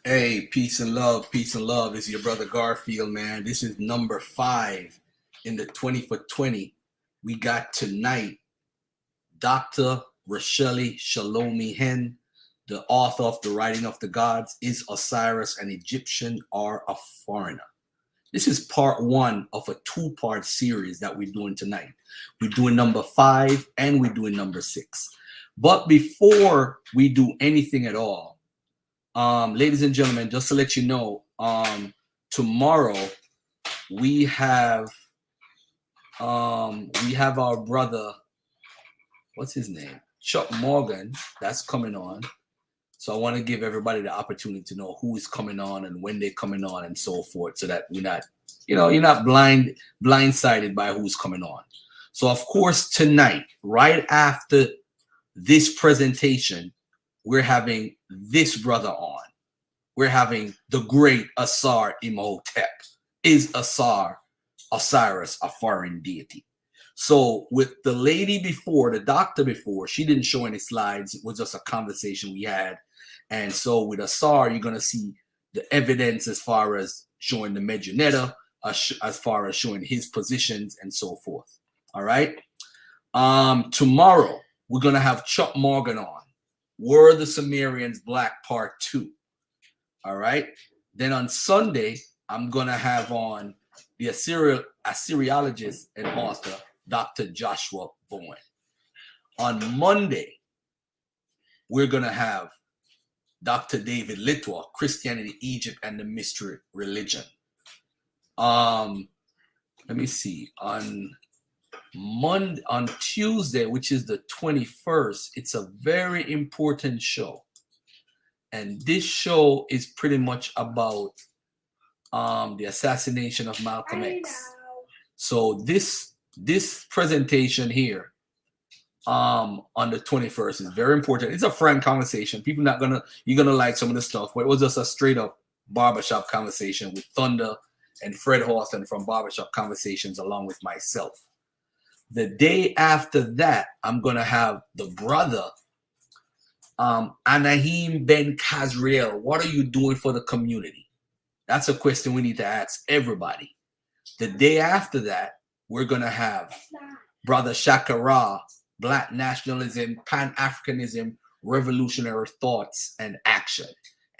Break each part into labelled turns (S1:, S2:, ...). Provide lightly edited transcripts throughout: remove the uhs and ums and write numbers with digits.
S1: Hey, peace and love, peace and love. This is your brother Garfield, man. This is number 5 in the 20 for 20. We got tonight Dr. Racheli Shalomi-Hen, the author of The Writing of the Gods. Is Osiris an Egyptian or a foreigner? This is part 1 of a 2-part series that we're doing tonight. We're doing number 5 and we're doing number 6. But before we do anything at all, ladies and gentlemen, just to let you know, tomorrow we have our brother, what's his name? Chuck Morgan, that's coming on. So I want to give everybody the opportunity to know who is coming on and when they're coming on and so forth, so that we're not, you're not blindsided by who's coming on. So of course tonight, right after this presentation, we're having this brother on. We're having the great Asar Imhotep. Is Osiris a foreign deity? So with the lady before, the doctor before, she didn't show any slides. It was just a conversation we had. And so with Asar, you're going to see the evidence as far as showing the Medjugorje, as far as showing his positions and so forth. All right. Tomorrow, we're going to have Chuck Morgan on. Were the Sumerians Black Part 2. All right. Then on Sunday, I'm going to have on the Assyriologist and author, Dr. Joshua Bowen. On Monday, we're going to have Dr. David Litwa, Christianity, Egypt, and the Mystery Religion. Let me see. On Tuesday, which is the 21st, it's a very important show. And this show is pretty much about the assassination of Malcolm X. So this presentation here on the 21st is very important. It's a frank conversation. You're gonna like some of the stuff, but it was just a straight up barbershop conversation with Thunder and Fred Hawthorne from Barbershop Conversations, along with myself. The day after that, I'm gonna have the brother Anahim Ben Kazriel. What are you doing for the community? That's a question we need to ask everybody. The day after that, we're gonna have Brother Shakara, Black Nationalism, Pan-Africanism, Revolutionary Thoughts and Action.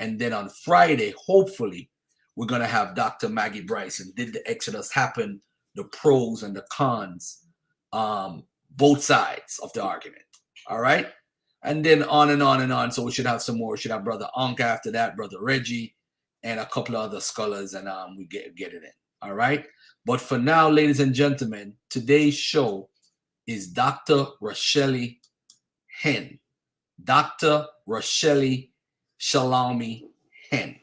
S1: And then on Friday, hopefully, we're gonna have Dr. Maggie Bryson. Did the Exodus happen? The pros and the cons, both sides of the argument. All right. And then on and on and on. So we should have some more. We should have Brother Ankh after that, Brother Reggie, and a couple of other scholars, and we get it in. All right. But for now, ladies and gentlemen, today's show is Dr. Racheli-Hen. Dr. Racheli Shalomi-Hen.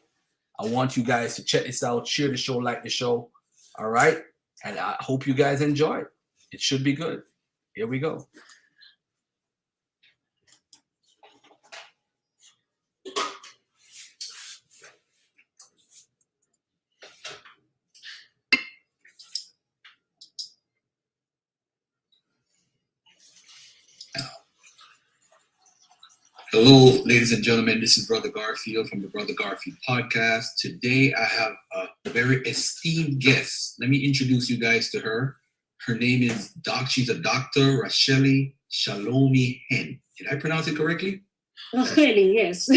S1: I want you guys to check this out, share the show, like the show. All right. And I hope you guys enjoy it. It should be good. Here we go. Hello, ladies and gentlemen. This is Brother Garfield from the Brother Garfield podcast. Today, I have a very esteemed guest. Let me introduce you guys to her. Her name is she's a Dr. Racheli Shalomi-Hen. Did I pronounce it correctly?
S2: Racheli, yes.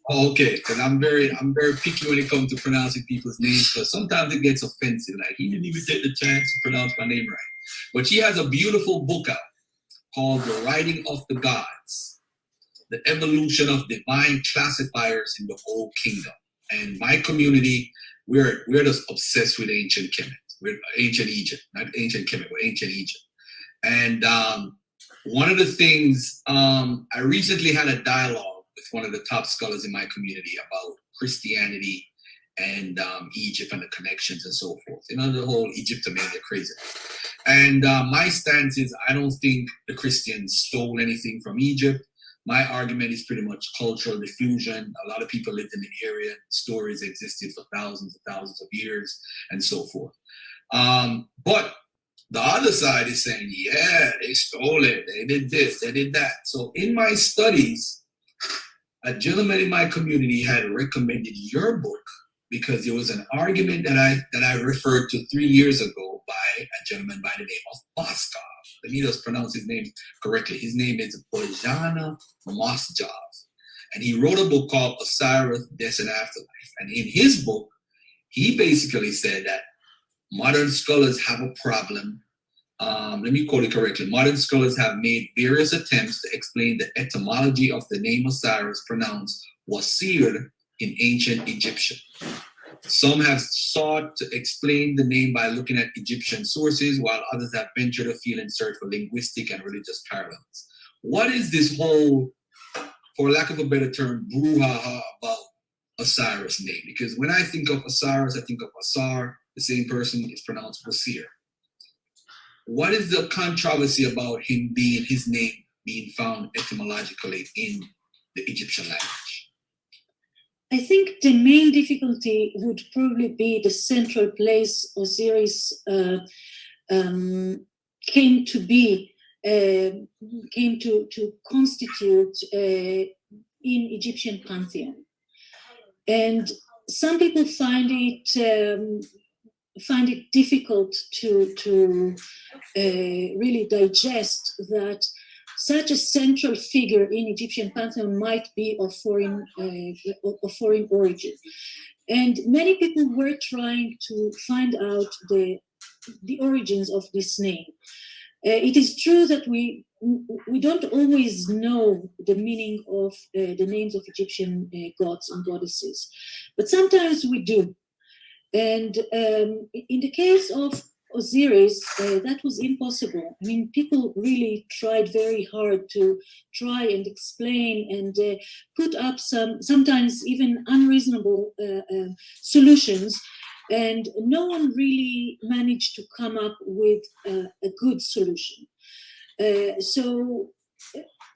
S1: Oh, okay. Because I'm very picky when it comes to pronouncing people's names, because sometimes it gets offensive. Like, he didn't even take the chance to pronounce my name right. But she has a beautiful book out called The Writing of the Gods: The Evolution of Divine Classifiers in the Old Kingdom. And my community, we're just obsessed with ancient Kemet. With ancient Egypt, not ancient Kemet, but ancient Egypt. And one of the things, I recently had a dialogue with one of the top scholars in my community about Christianity and Egypt and the connections and so forth. You know, the whole Egyptomania crazy. And my stance is, I don't think the Christians stole anything from Egypt. My argument is pretty much cultural diffusion. A lot of people lived in the area. Stories existed for thousands and thousands of years and so forth. But the other side is saying, yeah, they stole it. They did this, they did that. So in my studies, a gentleman in my community had recommended your book because there was an argument that I referred to 3 years ago by a gentleman by the name of Moskov. Let me just pronounce his name correctly. His name is Bojana Mosjov. And he wrote a book called Osiris, Death and Afterlife. And in his book, he basically said that modern scholars have a problem. Let me quote it correctly. Modern scholars have made various attempts to explain the etymology of the name Osiris, pronounced Wasir in ancient Egyptian. Some have sought to explain the name by looking at Egyptian sources, while others have ventured afield in search for linguistic and religious parallels. What is this whole, for lack of a better term, brouhaha about Osiris name? Because when I think of Osiris, I think of Asar, the same person is pronounced Wasir. What is the controversy about his name being found etymologically in the Egyptian language?
S2: I think the main difficulty would probably be the central place Osiris came to constitute in Egyptian pantheon. And some people find it difficult to really digest that such a central figure in Egyptian pantheon might be of foreign origin. And many people were trying to find out the origins of this name. It is true that we don't always know the meaning of the names of Egyptian gods and goddesses, but sometimes we do. And in the case of Osiris, that was impossible. I mean, people really tried very hard to try and explain and put up sometimes even unreasonable solutions, and no one really managed to come up with a good solution. So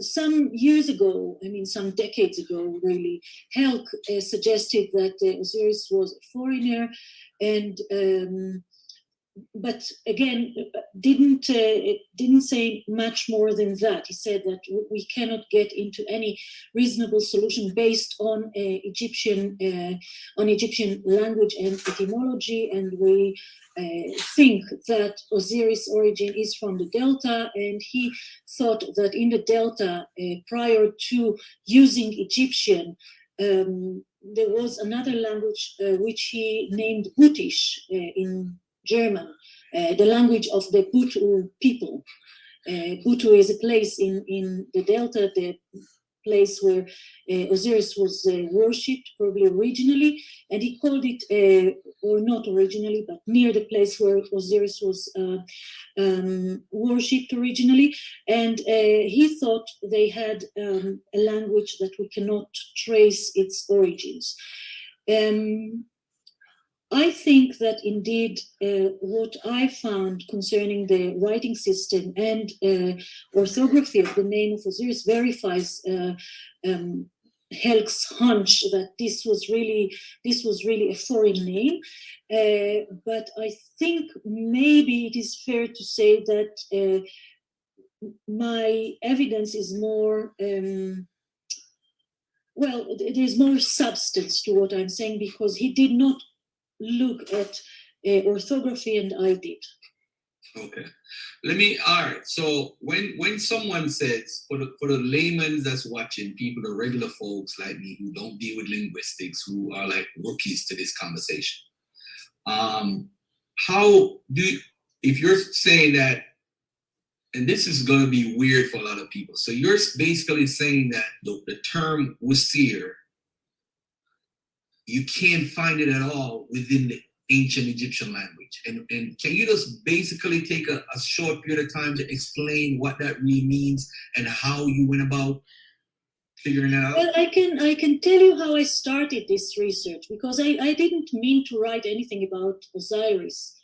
S2: some years ago, I mean, some decades ago, really, Helk suggested that Osiris was a foreigner, and but again, didn't say much more than that. He said that we cannot get into any reasonable solution based on Egyptian language and etymology, and we think that Osiris' origin is from the Delta, and he thought that in the Delta, prior to using Egyptian, there was another language which he named Gutish in German, the language of the Butu people. Butu is a place in the Delta, the place where Osiris was worshipped, probably originally, and he called it, or not originally, but near the place where Osiris was worshipped originally, and he thought they had a language that we cannot trace its origins. I think that indeed what I found concerning the writing system and orthography of the name of Osiris verifies Helk's hunch that this was really a foreign name. But I think maybe it is fair to say that my evidence is more, well, there's more substance to what I'm saying, because he did not look at orthography, and I did.
S1: Okay, all right, so when someone says, for the laymen that's watching, people, the regular folks like me who don't deal with linguistics, who are like rookies to this conversation, if you're saying that, and this is going to be weird for a lot of people, so you're basically saying that the term Wasir, you can't find it at all within the ancient Egyptian language. And can you just basically take a short period of time to explain what that really means and how you went about figuring that out?
S2: Well, I can tell you how I started this research, because I didn't mean to write anything about Osiris.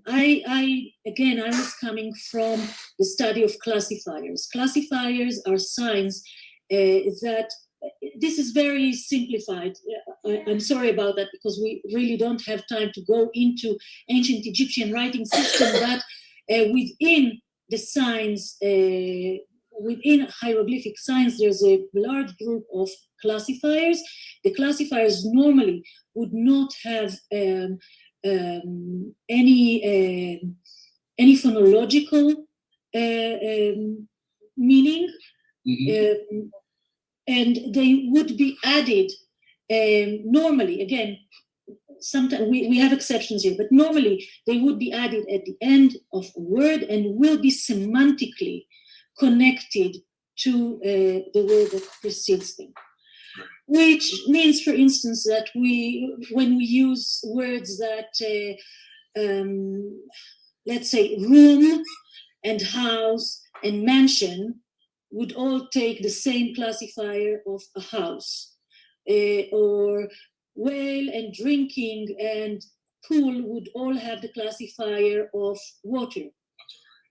S2: I was coming from the study of classifiers. Classifiers are signs that, this is very simplified. I'm sorry about that, because we really don't have time to go into ancient Egyptian writing system, but within the signs, within hieroglyphic science, there's a large group of classifiers. The classifiers normally would not have any phonological meaning, and they would be added normally. Again, sometimes we have exceptions here, but normally they would be added at the end of a word and will be semantically connected to the word that precedes them. Which means, for instance, that when we use words that, let's say, room and house and mansion would all take the same classifier of a house, or well and drinking and pool would all have the classifier of water,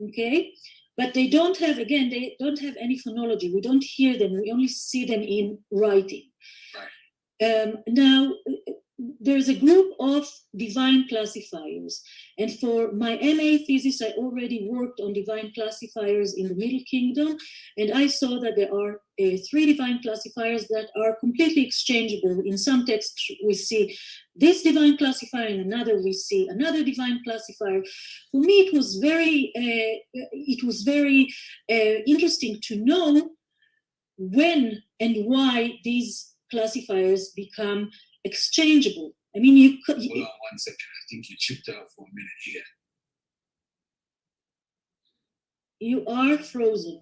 S2: okay? But they don't have, again, they don't have any phonology. We don't hear them, we only see them in writing. Now, there's a group of divine classifiers. And for my MA thesis, I already worked on divine classifiers in the Middle Kingdom. And I saw that there are 3 divine classifiers that are completely exchangeable. In some texts, we see this divine classifier, in another we see another divine classifier. For me, it was very interesting to know when and why these classifiers become exchangeable. I mean, you could.
S1: Hold on 1 second. I think you chipped out for a minute here.
S2: You are frozen.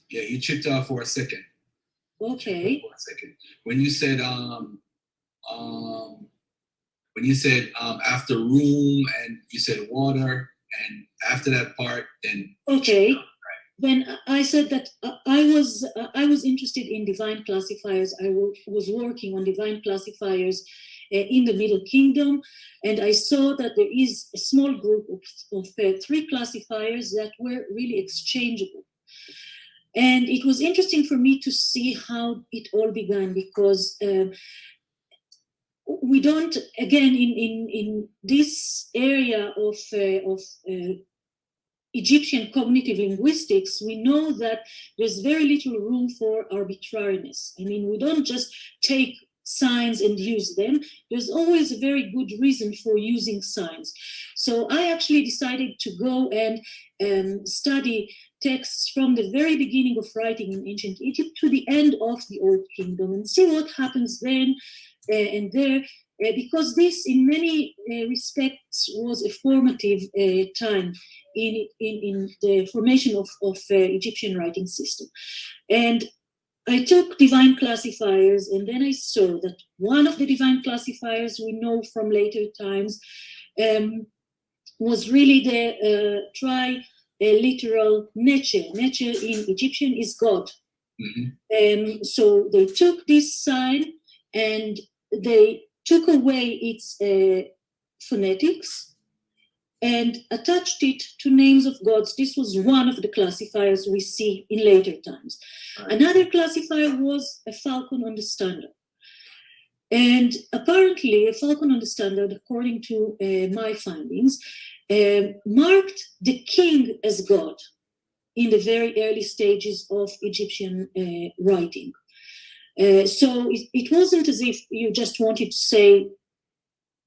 S1: Yeah, you chipped out for a second.
S2: Okay.
S1: For a second. When you said after room and you said water, and after that part, then
S2: okay. When I said that I was interested in divine classifiers, I was working on divine classifiers in the Middle Kingdom, and I saw that there is a small group of 3 classifiers that were really exchangeable. And it was interesting for me to see how it all began, because we don't, again, in this area of Egyptian cognitive linguistics, we know that there's very little room for arbitrariness. I mean, we don't just take signs and use them. There's always a very good reason for using signs. So I actually decided to go and study texts from the very beginning of writing in ancient Egypt to the end of the Old Kingdom and see what happens then and there. Because this, in many respects, was a formative time in the formation of Egyptian writing system. And I took divine classifiers, and then I saw that one of the divine classifiers we know from later times was really the triliteral neche. Neche in Egyptian is God. Mm-hmm. So they took this sign and they took away its phonetics and attached it to names of gods. This was one of the classifiers we see in later times. Right. Another classifier was a falcon on the standard. And apparently, a falcon on the standard, according to my findings, marked the king as God in the very early stages of Egyptian writing. So it wasn't as if you just wanted to say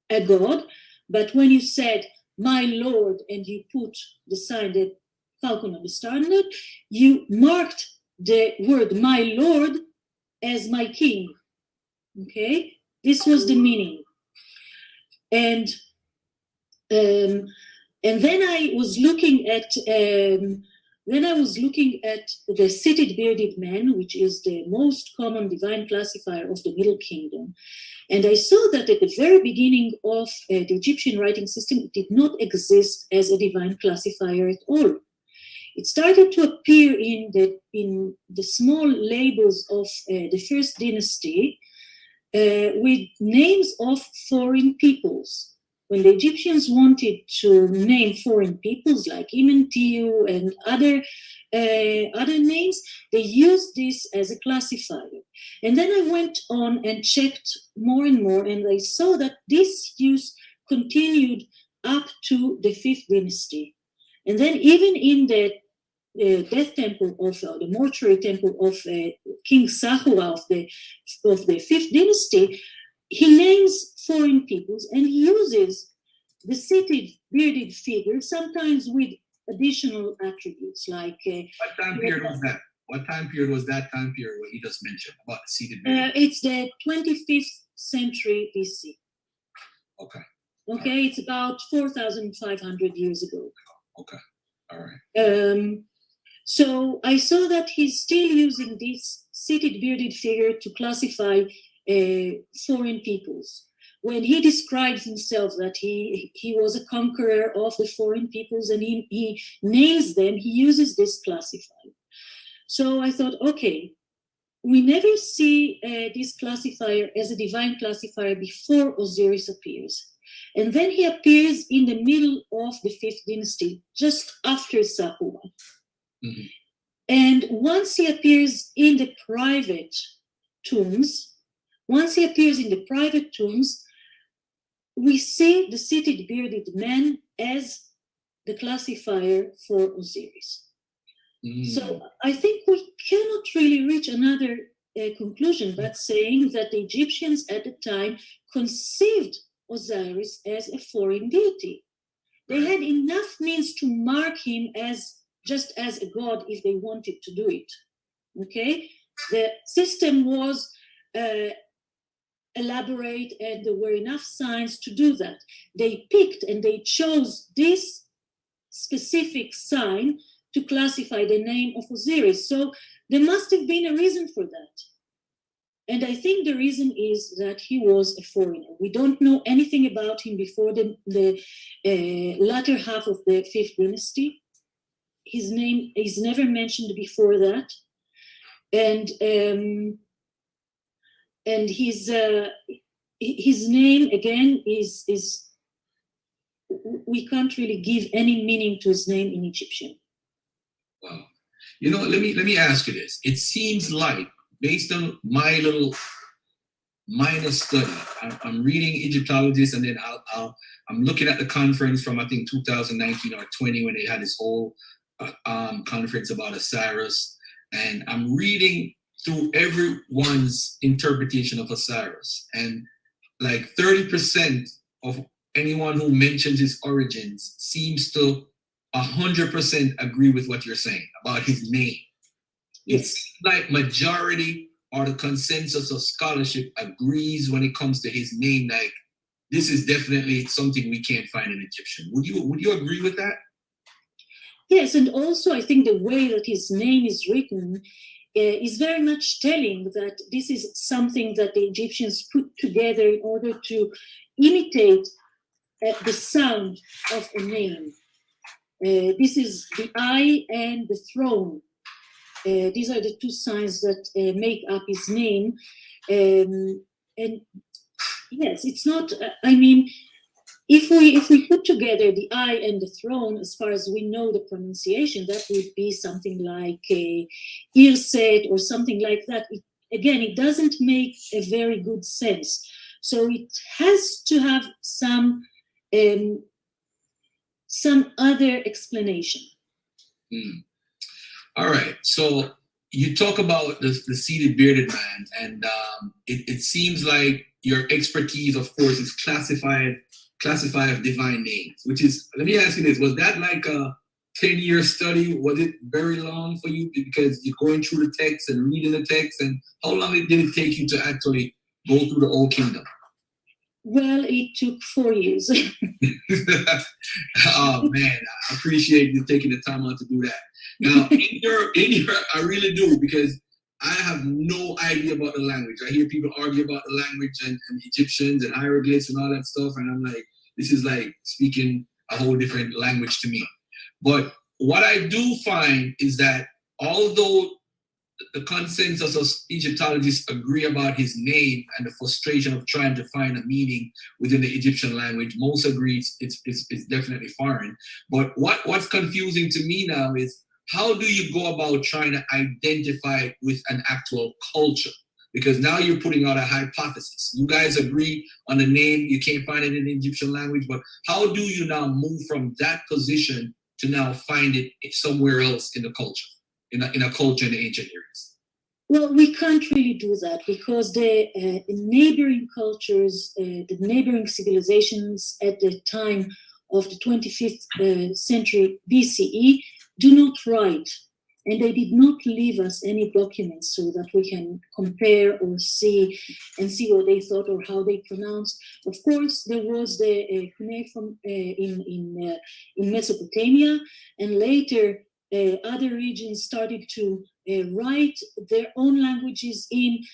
S2: a god, but when you said my lord and you put the sign, the falcon on the standard, you marked the word my lord as my king. Okay, this was the meaning. And then I was looking at the seated bearded man, which is the most common divine classifier of the Middle Kingdom. And I saw that at the very beginning of the Egyptian writing system, it did not exist as a divine classifier at all. It started to appear in the small labels of the first dynasty with names of foreign peoples. When the Egyptians wanted to name foreign peoples like Imentiu and other names, they used this as a classifier. And then I went on and checked more and more, and I saw that this use continued up to the 5th dynasty. And then even in the death temple of the mortuary temple of King Sahura of the 5th dynasty, he names foreign peoples and he uses the seated bearded figure, sometimes with additional attributes like.
S1: What time period was that? What time period was that time period what you just mentioned about the seated bearded?
S2: It's the 25th century BC.
S1: Okay.
S2: Okay, it's about 4,500 years ago.
S1: Okay, all right.
S2: So I saw that he's still using this seated bearded figure to classify foreign peoples. When he describes himself that he was a conqueror of the foreign peoples and he names them, he uses this classifier. So I thought, okay, we never see this classifier as a divine classifier before Osiris appears. And then he appears in the middle of the 5th dynasty, just after Sahura.
S1: Mm-hmm.
S2: And once he appears in the private tombs, we see the seated bearded man as the classifier for Osiris. Mm. So I think we cannot really reach another conclusion but saying that the Egyptians at the time conceived Osiris as a foreign deity. They had enough means to mark him as just as a god if they wanted to do it. Okay? The system was elaborate and there were enough signs to do that. They picked and they chose this specific sign to classify the name of Osiris. So there must have been a reason for that. And I think the reason is that he was a foreigner. We don't know anything about him before the latter half of the 5th dynasty. His name is never mentioned before that. And his name, again, is we can't really give any meaning to his name in Egyptian.
S1: Wow. You know, let me ask you this. It seems like, based on my little minor study, I'm reading Egyptologists, and then I'm looking at the conference from I think 2019 or 20 when they had this whole conference about Osiris, and I'm reading through everyone's interpretation of Osiris, and like 30% of anyone who mentions his origins seems to 100% agree with what you're saying about his name.
S2: Yes.
S1: It's like majority or the consensus of scholarship agrees when it comes to his name. Like, this is definitely something we can't find in Egyptian. Would you agree with that?
S2: Yes, and also I think the way that his name is written is very much telling that this is something that the Egyptians put together in order to imitate the sound of a name. This is the eye and the throne. These are the two signs that make up his name. And yes, it's not, I mean, if we put together the eye and the throne, as far as we know the pronunciation, that would be something like Irset or something like that. It doesn't make a very good sense. So it has to have some other explanation.
S1: Mm. All right. So you talk about the seated bearded man, and it seems like your expertise, of course, is classified divine names, which is, let me ask you this, was that like a 10-year study? Was it very long for you because you're going through the text and reading the text? And how long did it take you to actually go through the Old Kingdom?
S2: Well, it took 4 years.
S1: Oh man, I appreciate you taking the time out to do that. Now, in your, I really do, because I have no idea about the language. I hear people argue about the language and Egyptians and hieroglyphs and all that stuff, and I'm like, this is like speaking a whole different language to me. But what I do find is that although the consensus of Egyptologists agree about his name and the frustration of trying to find a meaning within the Egyptian language, most agree it's definitely foreign. But what's confusing to me now is, how do you go about trying to identify it with an actual culture? Because now you're putting out a hypothesis. You guys agree on the name, you can't find it in the Egyptian language, but how do you now move from that position
S3: to now find it somewhere else in the culture, in a culture in the ancient Near East?
S2: Well, we can't really do that because the neighboring cultures, the neighboring civilizations at the time of the 25th century BCE do not write, and they did not leave us any documents so that we can compare or see what they thought or how they pronounced. Of course, there was the cuneiform in Mesopotamia, and later other regions started to write their own languages in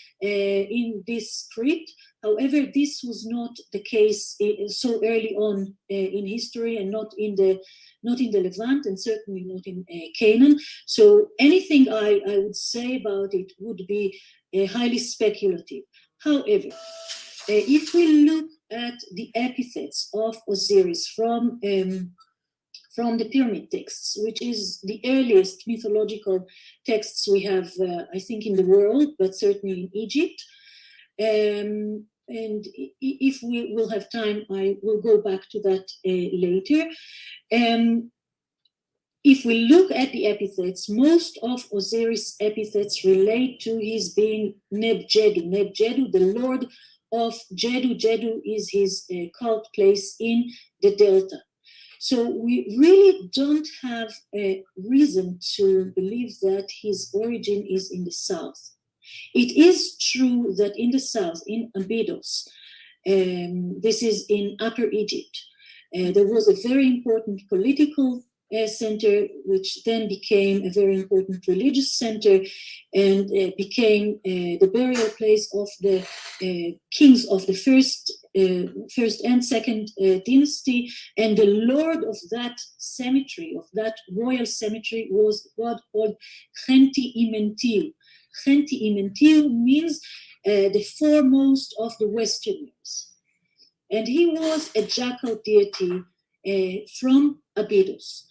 S2: this script. However, this was not the case so early on in history, and not in the Levant, and certainly not in Canaan. So anything I would say about it would be highly speculative. However, if we look at the epithets of Osiris from the pyramid texts, which is the earliest mythological texts we have, I think, in the world, but certainly in Egypt. And if we will have time, I will go back to that later. If we look at the epithets, most of Osiris' epithets relate to his being Neb-Jedu. Neb-Jedu, the lord of Jedu. Jedu is his cult place in the Delta. So we really don't have a reason to believe that his origin is in the south. It is true that in the south, in Abydos, this is in Upper Egypt, there was a very important political center, which then became a very important religious center, and became the burial place of the kings of the first and second dynasty. And the lord of that cemetery, of that royal cemetery, was a god called Khenti-Imentiu. Khenti-Imentiu means the foremost of the Westerners. And he was a jackal deity from Abydos.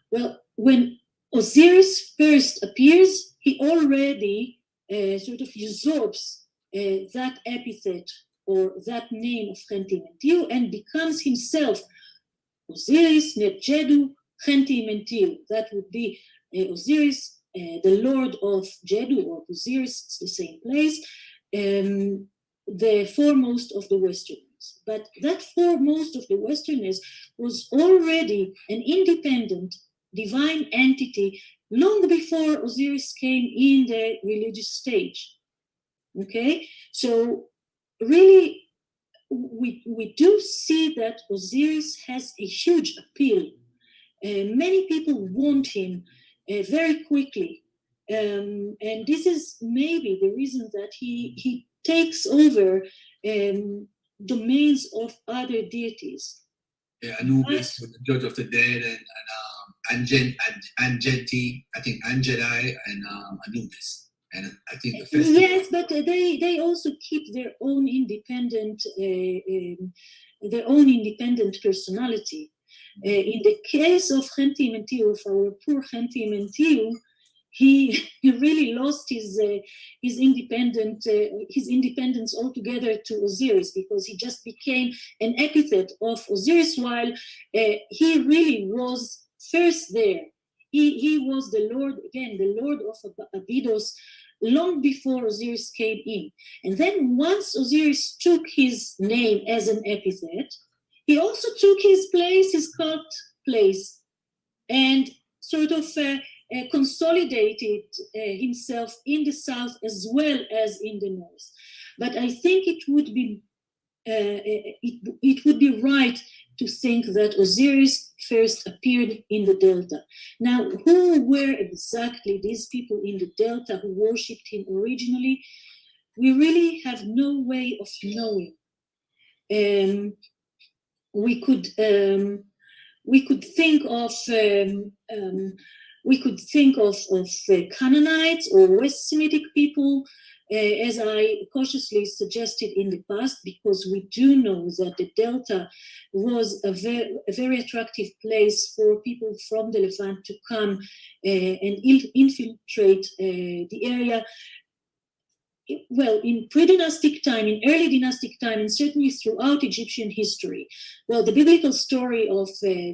S2: Well, when Osiris first appears, he already sort of usurps that epithet or that name of Khenti-Imentiu and becomes himself Osiris, Neb-Jedu, Khenti-Imentiu. That would be Osiris, the lord of Jedu, or Osiris, it's the same place, the foremost of the Westerners. But that foremost of the Westerners was already an independent divine entity long before Osiris came in the religious stage. Okay, so really we do see that Osiris has a huge appeal. Many people want him very quickly, and this is maybe the reason that he takes over domains of other deities.
S3: Yeah, Anubis, with the judge of the dead, and Angeti, I think Angedi, and Anubis, and I think the festival.
S2: Yes, but they also keep their own independent personality. In the case of Khenti-Imentiu, of our poor Khenti-Imentiu, he really lost his independence altogether to Osiris, because he just became an epithet of Osiris, while he really was first there. He was the lord, again, the lord of Abydos, long before Osiris came in. And then once Osiris took his name as an epithet, he also took his place, his cult place, and sort of consolidated himself in the south as well as in the north. But I think it would be right to think that Osiris first appeared in the Delta. Now, who were exactly these people in the Delta who worshipped him originally? We really have no way of knowing. We could think of Canaanites or West Semitic people, as I cautiously suggested in the past, because we do know that the Delta was a very attractive place for people from the Levant to come and infiltrate the area. Well, in pre-dynastic time, in early dynastic time, and certainly throughout Egyptian history. Well, the biblical story of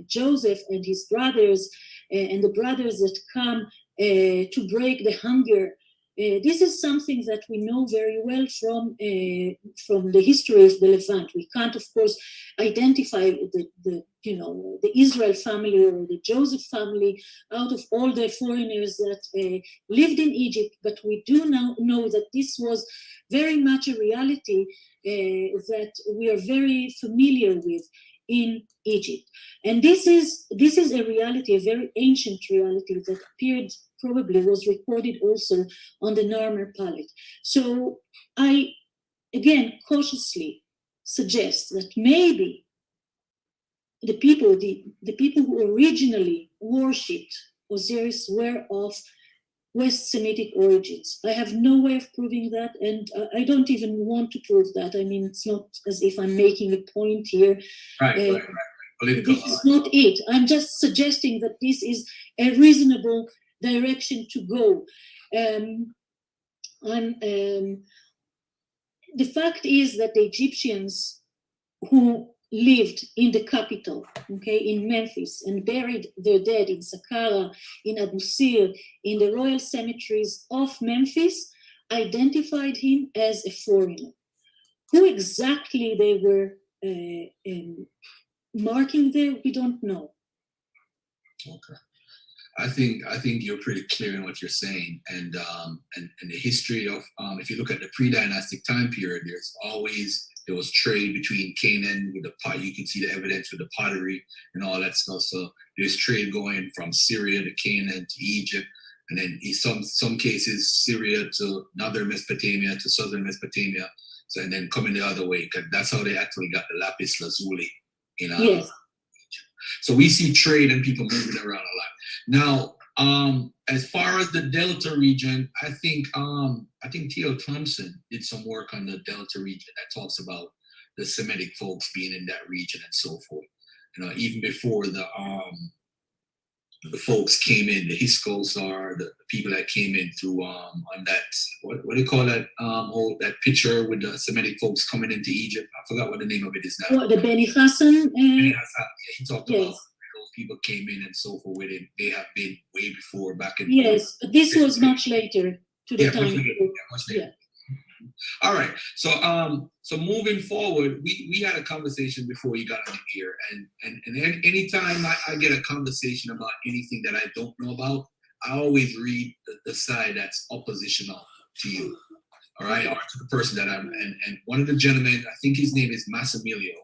S2: Joseph and his brothers and the brothers that come to break the hunger. This is something that we know very well from the history of the Levant. We can't, of course, identify the Israel family or the Joseph family out of all the foreigners that lived in Egypt, but we do now know that this was very much a reality that we are very familiar with in Egypt. And this is a reality, a very ancient reality that appeared, probably was recorded also on the Narmer palette. So I, again, cautiously suggest that maybe the people who originally worshipped Osiris were of West Semitic origins. I have no way of proving that, and I don't even want to prove that. I mean, it's not as if I'm making a point here.
S3: Right. Political.
S2: This is not it. I'm just suggesting that this is a reasonable direction to go. The fact is that the Egyptians who lived in the capital, okay, in Memphis, and buried their dead in Saqqara, in Abu Sir, in the royal cemeteries of Memphis, identified him as a foreigner. Who exactly they were marking there, we don't know.
S3: Okay. I think you're pretty clear in what you're saying, and the history of if you look at the pre-dynastic time period, there was trade between Canaan with the pot. You can see the evidence with the pottery and all that stuff. So there's trade going from Syria to Canaan to Egypt, and then in some cases Syria to northern Mesopotamia to southern Mesopotamia. So and then coming the other way, because that's how they actually got the lapis lazuli in
S2: Yes.
S3: So we see trade and people moving around a lot. Now, as far as the Delta region, I think T.L. Thompson did some work on the Delta region that talks about the Semitic folks being in that region and so forth. You know, even before the folks came in, the Hyksos are the people that came in through on that what do you call that that picture with the Semitic folks coming into Egypt. I forgot what the name of it is now.
S2: What, the Beni Hassan?
S3: Beni Hassan. Yeah, he talked
S2: Yes.
S3: about those people came in and so forth with it. They have been way before back in.
S2: Yes, but this was much later to the time.
S3: Much later.
S2: Yeah.
S3: All right. So moving forward, we had a conversation before you got on here, and anytime I get a conversation about anything that I don't know about, I always read the side that's oppositional to you. All right, or to the person that I'm and one of the gentlemen, I think his name is Massimilio,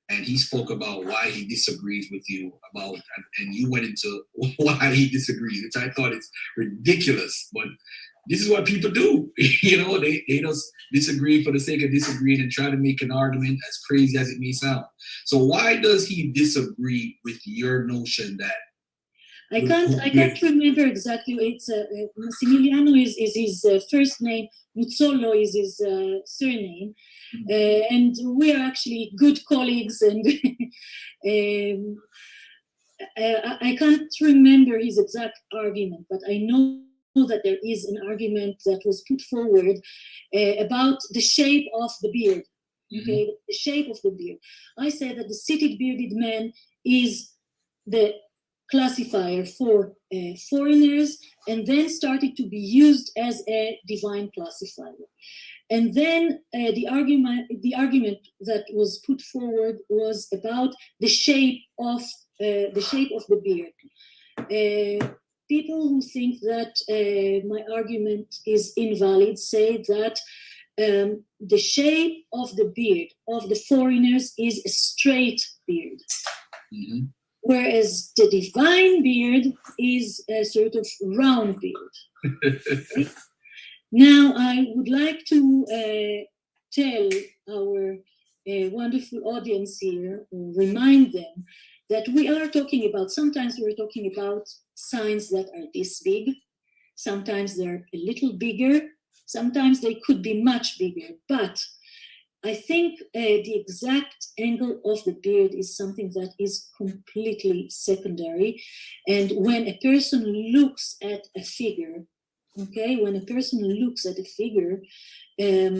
S3: and he spoke about why he disagrees with you about, and you went into why he disagrees, which I thought is ridiculous, but this is what people do. You know, they just disagree for the sake of disagreeing and try to make an argument, as crazy as it may sound. So why does he disagree with your notion that?
S2: I can't remember exactly. It's Massimiliano is his first name. Muzzolo is his surname, and we are actually good colleagues. And I can't remember his exact argument, but I know that there is an argument that was put forward about the shape of the beard. Okay, the shape of the beard. I say that the seated bearded man is the classifier for foreigners, and then started to be used as a divine classifier. And then the argument that was put forward was about the shape of the beard. People who think that my argument is invalid say that the shape of the beard of the foreigners is a straight beard. Mm-hmm. Whereas the divine beard is a sort of round beard. Now, I would like to tell our wonderful audience here, or remind them, that we are talking about, sometimes we're talking about signs that are this big, sometimes they're a little bigger, sometimes they could be much bigger, but I think the exact angle of the beard is something that is completely secondary. And when a person looks at a figure, Okay, when a person looks at a figure,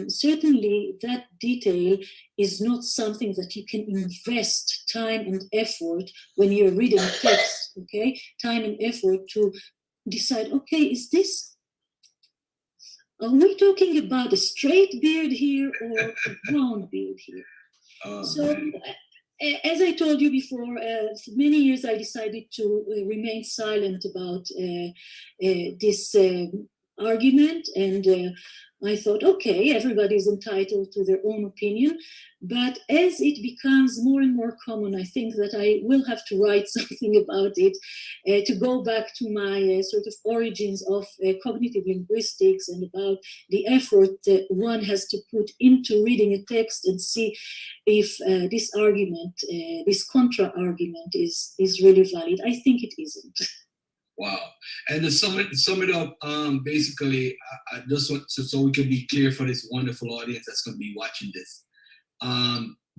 S2: certainly that detail is not something that you can invest time and effort when you're reading a text, okay? Time and effort to decide, okay, are we talking about a straight beard here or a round beard here? So, as I told you before, for many years I decided to remain silent about this argument, and I thought, okay, everybody is entitled to their own opinion, but as it becomes more and more common, I think that I will have to write something about it, to go back to my sort of origins of cognitive linguistics and about the effort that one has to put into reading a text and see if this argument, this contra-argument is really valid. I think it isn't.
S3: Wow. And to sum it up, basically, I just want so we can be clear for this wonderful audience that's going to be watching this.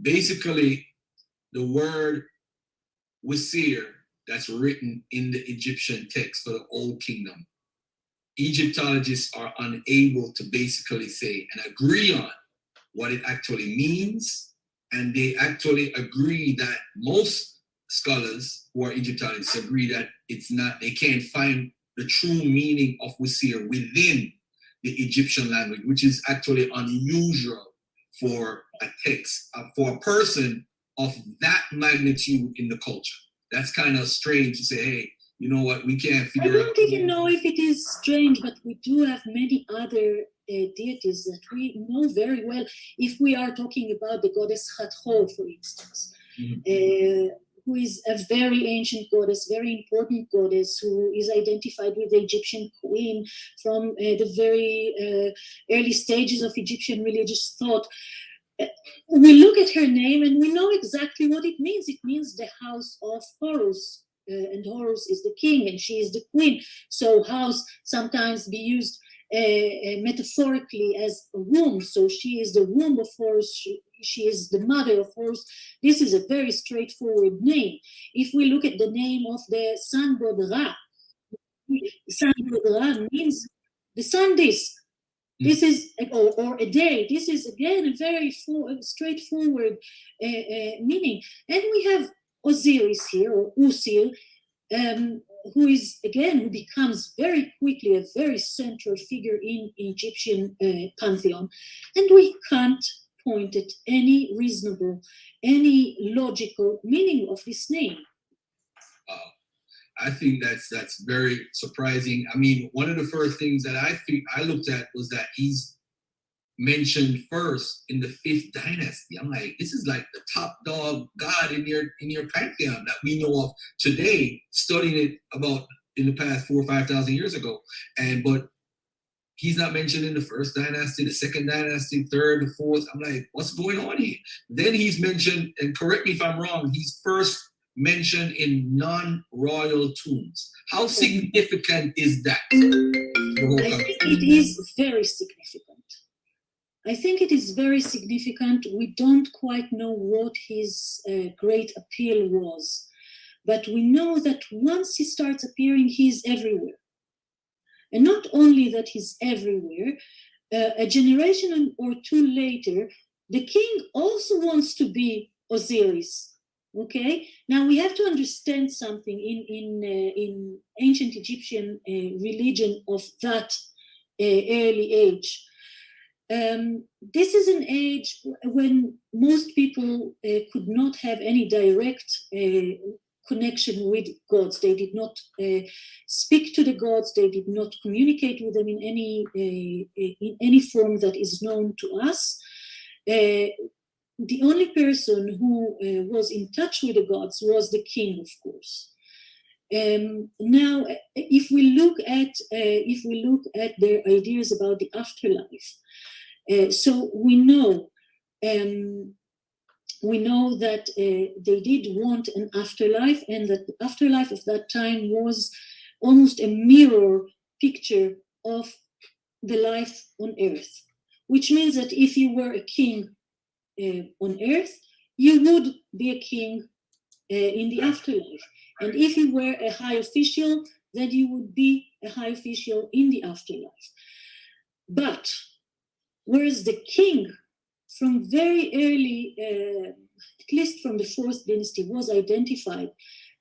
S3: Basically, the word Wasir that's written in the Egyptian text for the Old Kingdom, Egyptologists are unable to basically say and agree on what it actually means. And they actually agree that most scholars who are Egyptologists agree that they can't find the true meaning of Wasir within the Egyptian language, which is actually unusual for a text, for a person of that magnitude in the culture. That's kind of strange to say, hey, you know what, we can't figure out.
S2: I don't even know if it is strange, but we do have many other deities that we know very well. If we are talking about the goddess Hathor, for instance, who is a very ancient goddess, very important goddess, who is identified with the Egyptian queen from the very early stages of Egyptian religious thought. We look at her name and we know exactly what it means. It means the house of Horus, and Horus is the king and she is the queen. So house sometimes be used metaphorically as a womb. So she is the womb of Horus. She is the mother of Horus. This is a very straightforward name. If we look at the name of the sun god Ra, sun god Ra means the sun disk. This is, or a day. This is again a very straightforward meaning. And we have Osiris here, or Usil, who becomes very quickly a very central figure in Egyptian pantheon. And we can't point at any reasonable, any logical meaning of this name.
S3: I think that's very surprising. I mean, one of the first things that I looked at was that he's mentioned first in the 5th dynasty. I'm like, this is like the top dog god in your pantheon that we know of today, studying it about in the past 4,000 or 5,000 years ago. But he's not mentioned in the 1st dynasty, the 2nd dynasty, 3rd, the 4th. I'm like, what's going on here? Then he's mentioned, and correct me if I'm wrong, he's first mentioned in non-royal tombs. How significant is that?
S2: I think it is very significant. I think it is very significant. We don't quite know what his great appeal was, but we know that once he starts appearing, he's everywhere. And not only that he's everywhere, a generation or two later, the king also wants to be Osiris. Okay, now we have to understand something in ancient Egyptian religion of that early age. This is an age when most people could not have any direct connection with gods. They did not speak to the gods. They did not communicate with them in any form that is known to us. The only person who was in touch with the gods was the king, of course. Now, if we look at their ideas about the afterlife, so we know that they did want an afterlife, and that the afterlife of that time was almost a mirror picture of the life on earth, which means that if you were a king on earth, you would be a king in the afterlife. And if you were a high official, that he would be a high official in the afterlife. But whereas the king from very early, at least from the 4th dynasty, was identified,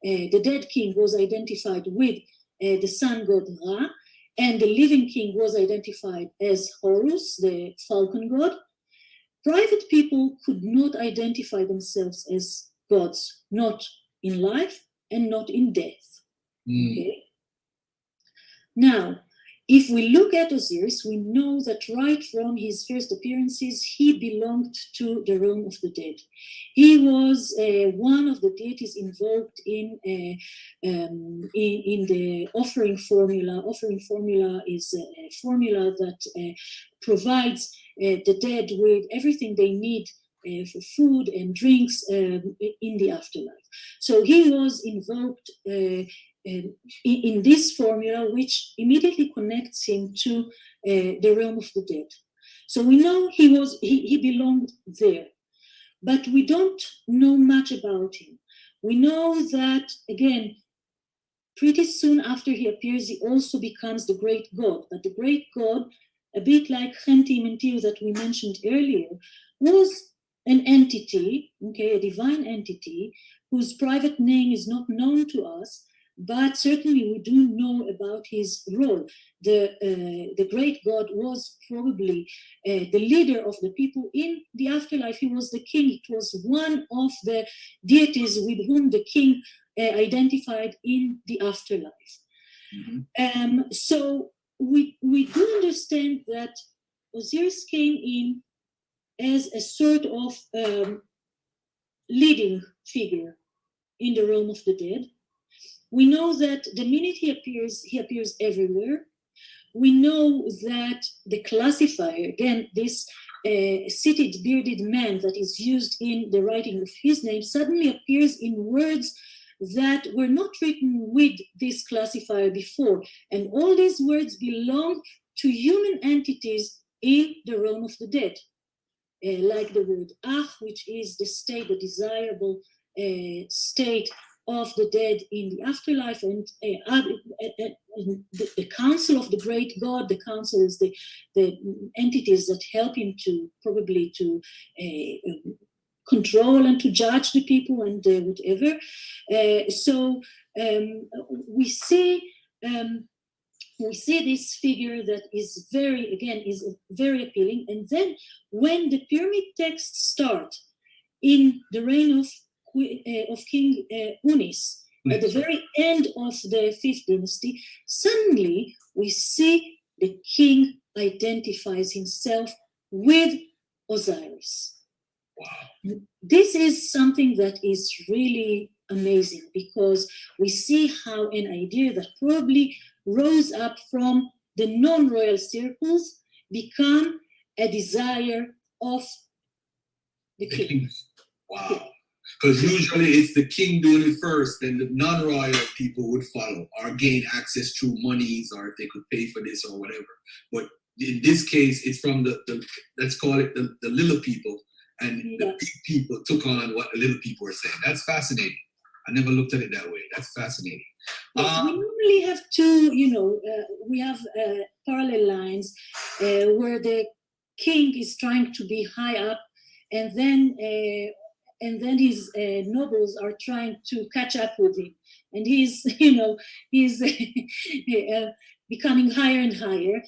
S2: the dead king was identified with the sun god Ra, and the living king was identified as Horus, the falcon god. Private people could not identify themselves as gods, not in life and not in death. Okay. Now, if we look at Osiris, we know that right from his first appearances, he belonged to the realm of the dead. He was one of the deities invoked in the offering formula. Offering formula is a formula that provides the dead with everything they need for food and drinks in the afterlife. So he was invoked in this formula, which immediately connects him to the realm of the dead. So we know he belonged there, but we don't know much about him. We know that, again, pretty soon after he appears, he also becomes the great god. But the great god, a bit like Khenti Mentir that we mentioned earlier, was an entity, okay, a divine entity, whose private name is not known to us, but certainly we do know about his role. The great god was probably the leader of the people in the afterlife. He was the king. It was one of the deities with whom the king identified in the afterlife. Mm-hmm. So we do understand that Osiris came in as a sort of leading figure in the realm of the dead. We know that the minute he appears everywhere. We know that the classifier, again, this seated bearded man that is used in the writing of his name, suddenly appears in words that were not written with this classifier before. And all these words belong to human entities in the realm of the dead, like the word ach, which is the state, the desirable state of the dead in the afterlife, and the council of the great god. The council is the entities that help him to probably to control and to judge the people and whatever. So we see this figure that is very appealing. And then when the pyramid texts start in the reign of King Unis, at the very end of the 5th dynasty, suddenly we see the king identifies himself with Osiris. Wow. This is something that is really amazing, because we see how an idea that probably rose up from the non-royal circles become a desire of the king.
S3: Wow. Because usually it's the king doing it first, then the non-royal people would follow or gain access through monies, or if they could pay for this or whatever. But in this case, it's from the let's call it the little people, and the big people took on what the little people were saying. That's fascinating. I never looked at it that way. That's fascinating.
S2: Yes, we normally have two, we have parallel lines where the king is trying to be high up, and then his nobles are trying to catch up with him, and he's becoming higher and higher.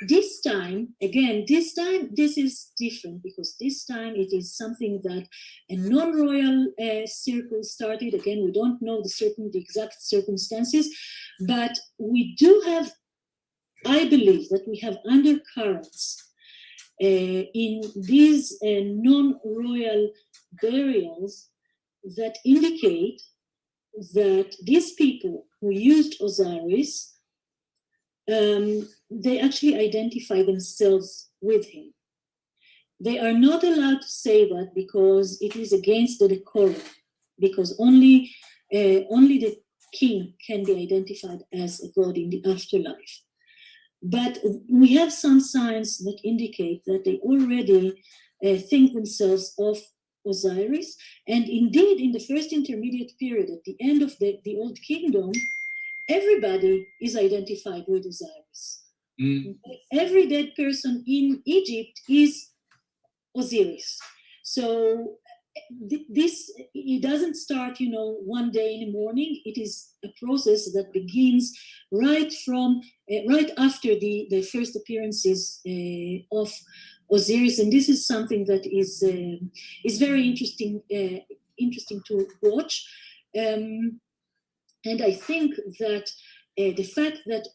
S2: This time, this is different, because this time it is something that a non-royal circle started. Again, we don't know the exact circumstances, but we do have, I believe that we have undercurrents in these non-royal burials that indicate that these people who used Osiris, they actually identify themselves with him. They are not allowed to say that because it is against the decorum, because only the king can be identified as a god in the afterlife. But we have some signs that indicate that they already think themselves of Osiris. And indeed, in the first intermediate period, at the end of the Old Kingdom, everybody is identified with Osiris.
S3: Mm.
S2: Every dead person in Egypt is Osiris. So this, it doesn't start, one day in the morning. It is a process that begins right after the first appearances of Osiris, and this is something that is very interesting to watch. And I think that the fact that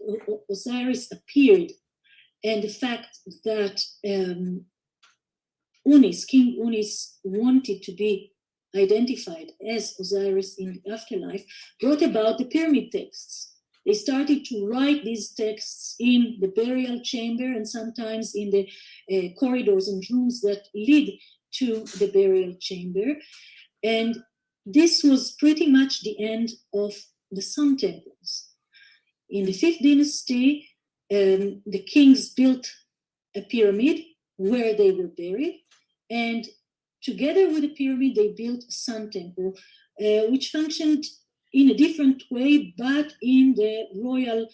S2: Osiris appeared, and the fact that King Unis wanted to be identified as Osiris in the afterlife, brought about the pyramid texts. They started to write these texts in the burial chamber and sometimes in the corridors and rooms that lead to the burial chamber. And this was pretty much the end of the sun temples. In the 5th dynasty, the kings built a pyramid where they were buried, and together with the pyramid, they built a sun temple, which functioned in a different way, but in the royal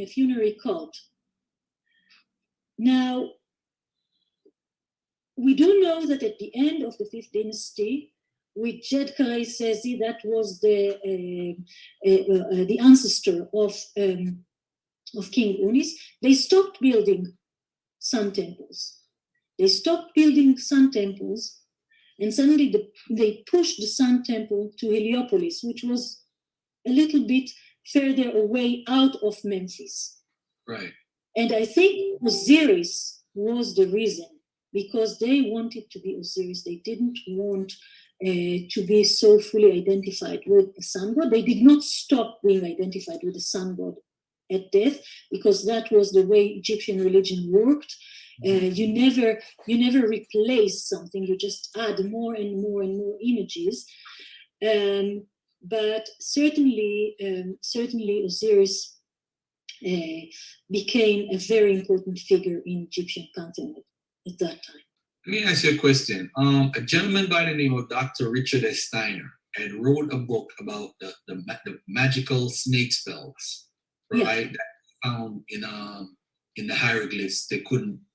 S2: funerary cult. Now, we do know that at the end of the 5th dynasty, with Jedkare Sezi, that was the ancestor of King Unis, they stopped building sun temples. They stopped building sun temples, and suddenly they pushed the sun temple to Heliopolis, which was a little bit further away out of Memphis.
S3: Right.
S2: And I think Osiris was the reason, because they wanted to be Osiris. They didn't want to be so fully identified with the sun god. They did not stop being identified with the sun god at death, because that was the way Egyptian religion worked. You never replace something. You just add more and more and more images. But certainly Osiris became a very important figure in Egyptian pantheon at that time.
S3: Let me ask you a question. A gentleman by the name of Dr. Richard S. Steiner had wrote a book about the magical snake spells, right?
S2: Yeah.
S3: That found in the hieroglyphs.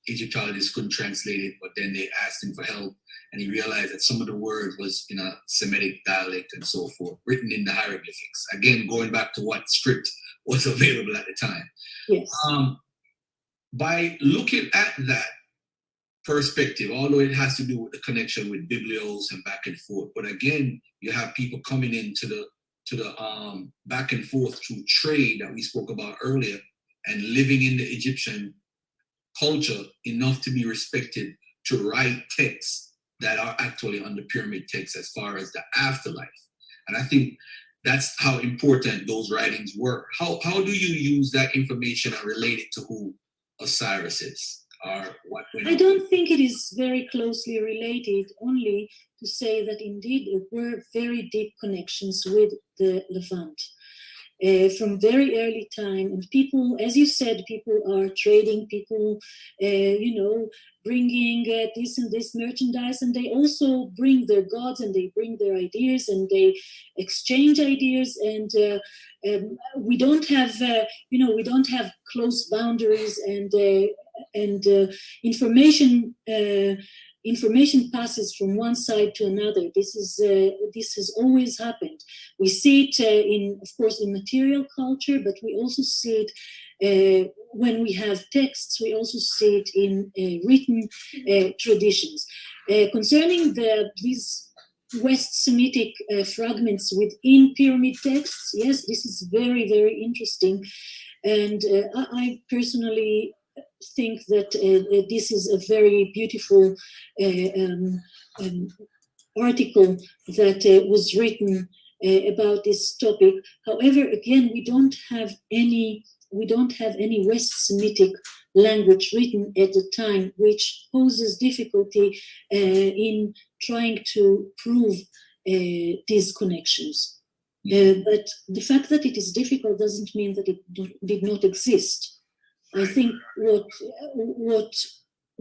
S3: Egyptologists couldn't translate it, but then they asked him for help, and he realized that some of the words was in a Semitic dialect and so forth, written in the hieroglyphics. Again, going back to what script was available at the time.
S2: Yes.
S3: By looking at that perspective, although it has to do with the connection with biblios and back and forth, but again, you have people coming into the back and forth through trade that we spoke about earlier, and living in the Egyptian culture enough to be respected to write texts that are actually on the pyramid text as far as the afterlife. And I think that's how important those writings were. How do you use that information and relate it to who Osiris is? Or what?
S2: I don't think it is very closely related, only to say that indeed there were very deep connections with the Levant. From very early time, and people, as you said, people are trading, people, bringing this and this merchandise, and they also bring their gods and they bring their ideas and they exchange ideas, and we don't have, we don't have close boundaries, and information passes from one side to another. This has always happened. We see it of course, in material culture, but we also see it when we have texts. We also see it in written traditions. Concerning these West Semitic fragments within pyramid texts, yes, this is very, very interesting, and I personally think that this is a very beautiful article that was written about this topic. However, again, we don't have any West Semitic language written at the time, which poses difficulty in trying to prove these connections. But the fact that it is difficult doesn't mean that it did not exist. I think what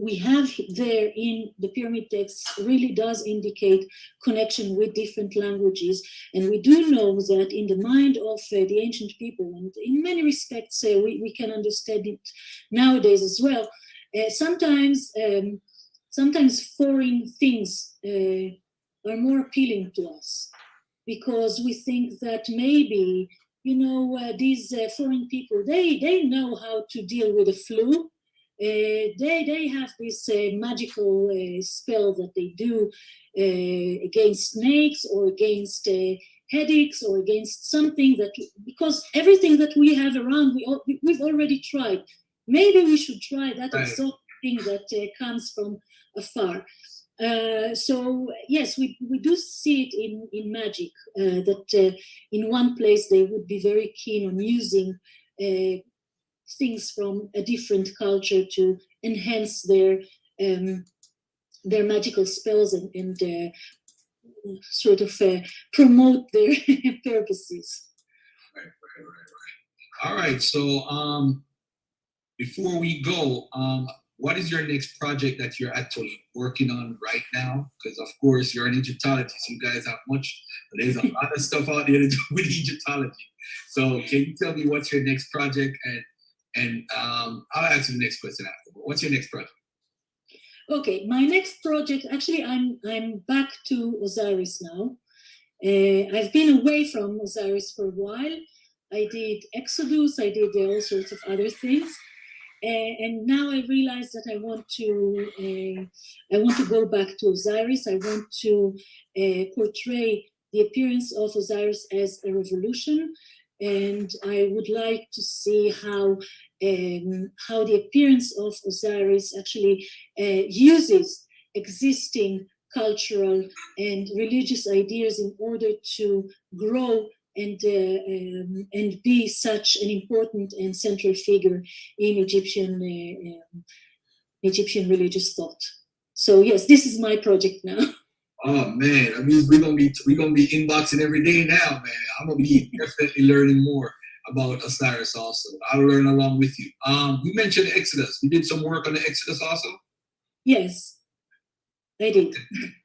S2: we have there in the pyramid text really does indicate connection with different languages. And we do know that in the mind of the ancient people, and in many respects, we can understand it nowadays as well. Sometimes foreign things are more appealing to us because we think that maybe, these foreign people, they know how to deal with the flu. They have this magical spell that they do against snakes or against headaches or against something that, because everything that we have around, we've already tried. Maybe we should try that exotic thing that comes from afar. So yes, we do see it in magic, that in one place they would be very keen on using things from a different culture to enhance their magical spells and sort of promote their purposes.
S3: Right. All right. So before we go, what is your next project that you're actually working on right now? Because of course you're an Egyptologist. You guys have there's a lot of stuff out there to do with Egyptology. So can you tell me what's your next project? And I'll ask you the next question after. What's your next project?
S2: Okay, my next project, actually, I'm back to Osiris now. I've been away from Osiris for a while. I did Exodus, I did all sorts of other things. And now I realize that I want to go back to Osiris. I want to portray the appearance of Osiris as a revolution, and I would like to see how the appearance of Osiris actually uses existing cultural and religious ideas in order to grow and be such an important and central figure in Egyptian religious thought. So yes, this is my project now.
S3: Oh man, I mean we're gonna be inboxing every day now, man. I'm gonna be definitely learning more about Osiris also. I'll learn along with you. You mentioned Exodus. You did some work on the Exodus also?
S2: Yes, I did.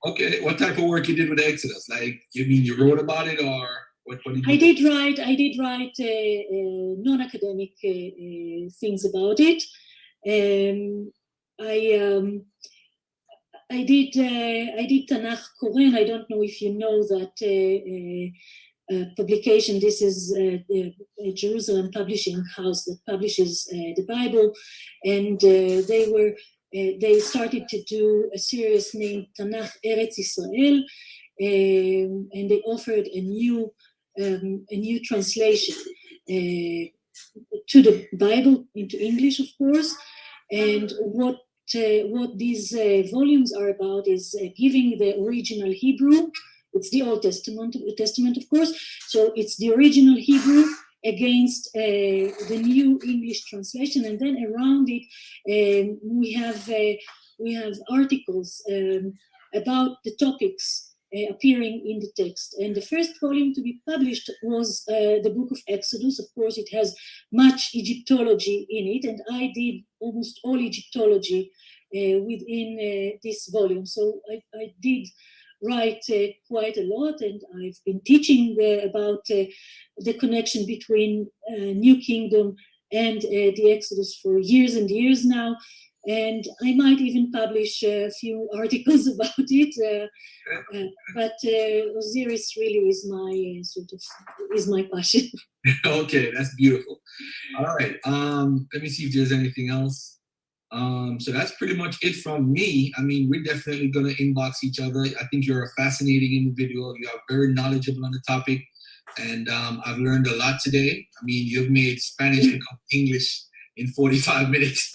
S3: Okay, what type of work you did with the Exodus? Like, you mean you wrote about it, or what did you
S2: do? I did write non-academic things about it. I did Tanakh Koren. I don't know if you know that publication. This is a Jerusalem publishing house that publishes the Bible, and they started to do a series named Tanakh Eretz Israel, and they offered a new translation to the Bible into English, of course. And what these volumes are about is giving the original Hebrew. It's the Old Testament, of course. So it's the original Hebrew against the new English translation, and then around it we have articles about the topics appearing in the text. And the first volume to be published was the book of Exodus. Of course, it has much Egyptology in it, and I did almost all Egyptology within this volume. So I did write quite a lot, and I've been teaching about the connection between New Kingdom and the Exodus for years and years now. And I might even publish a few articles about it, but Osiris really is my passion.
S3: Okay, that's beautiful. All right, let me see if there's anything else. So that's pretty much it from me. I mean, we're definitely gonna inbox each other. I think you're a fascinating individual. You are very knowledgeable on the topic, and I've learned a lot today. I mean, you've made Spanish become English in 45 minutes.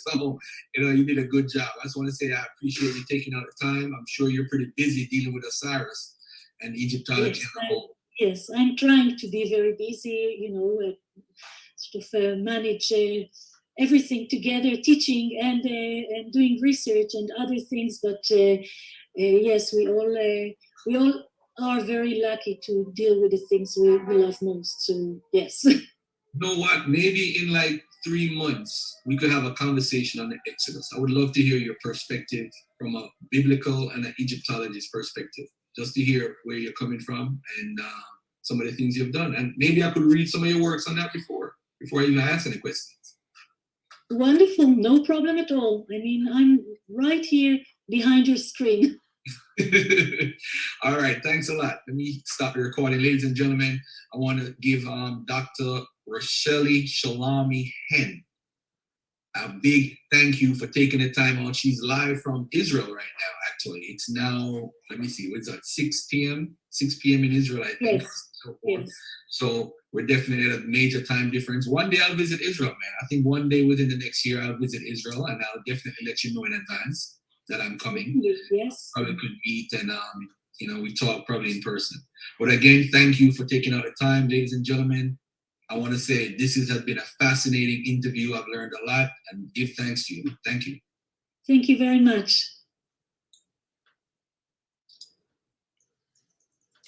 S3: So, you did a good job. I just want to say I appreciate you taking out the time. I'm sure you're pretty busy dealing with Osiris and Egyptology as a whole.
S2: Yes, I'm trying to be very busy, sort of manage everything together, teaching and doing research and other things. But yes, we all are very lucky to deal with the things we love most. So yes.
S3: You know what? Maybe in like 3 months, we could have a conversation on the Exodus. I would love to hear your perspective from a biblical and an Egyptologist perspective, just to hear where you're coming from and some of the things you've done. And maybe I could read some of your works on that before I even ask any questions.
S2: Wonderful, no problem at all. I mean, I'm right here behind your screen.
S3: All right, thanks a lot. Let me stop the recording. Ladies and gentlemen, I want to give Dr. Racheli Shalomi-Hen a big thank you for taking the time out. She's live from Israel right now, actually. It's now, let me see, what's that, 6 p.m.? 6 p.m. in Israel, I think.
S2: Yes.
S3: So we're definitely at a major time difference. One day I'll visit Israel, man. I think one day within the next year I'll visit Israel, and I'll definitely let you know in advance that I'm coming.
S2: Yes.
S3: Probably could meet and we talk probably in person. But again, thank you for taking out the time, ladies and gentlemen. I want to say this has been a fascinating interview. I've learned a lot, and give thanks to you. Thank you.
S2: Thank you very much.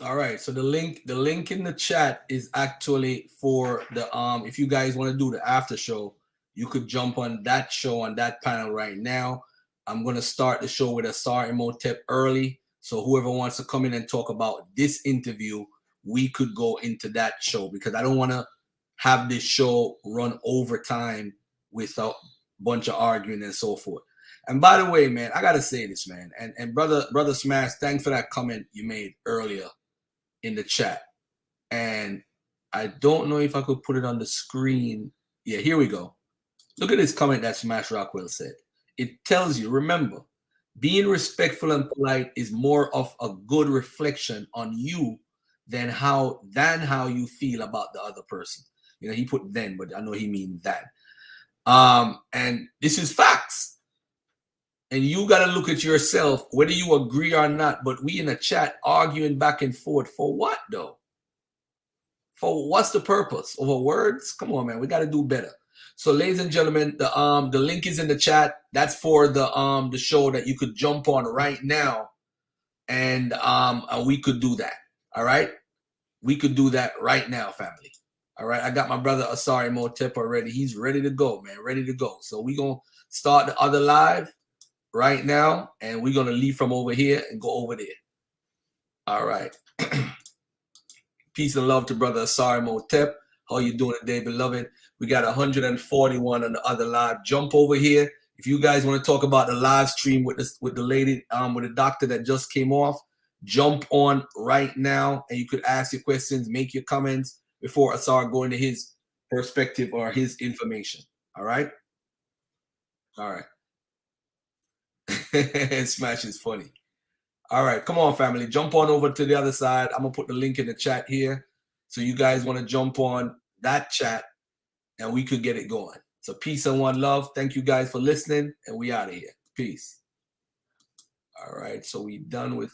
S1: All right, so the link in the chat is actually for the if you guys want to do the after show, you could jump on that show on that panel right now. I'm going to start the show with Asar Imhotep early, so whoever wants to come in and talk about this interview, we could go into that show, because I don't want to have this show run over time with a bunch of arguing and so forth. And by the way, man, I got to say this, man, and brother Smash, thanks for that comment you made earlier in the chat. And I don't know if I could put it on the screen. Yeah, here we go. Look at this comment that Smash Rockwell said. It tells you, remember, being respectful and polite is more of a good reflection on you than how you feel about the other person. You know, he put then, but I know he means that. And this is facts. And you got to look at yourself, whether you agree or not. But we in the chat arguing back and forth for what, though? For what's the purpose? Over words? Come on, man. We got to do better. So, ladies and gentlemen, the link is in the chat. That's for the show that you could jump on right now, and we could do that. All right, we could do that right now, family. All right, I got my brother Asar Imhotep already. He's ready to go, man. Ready to go. So we're gonna start the other live right now, and we're gonna leave from over here and go over there. All right. Peace and love to brother Asar Imhotep. How you doing today, beloved? We got 141 on the other live. Jump over here. If you guys want to talk about the live stream with the lady, with the doctor that just came off, jump on right now, and you could ask your questions, make your comments before Asar go into his perspective or his information. All right? All right. Smash is funny. All right, come on, family. Jump on over to the other side. I'm going to put the link in the chat here. So you guys want to jump on that chat, and we could get it going. So peace and one love. Thank you guys for listening, and we out of here. Peace. All right, so we done with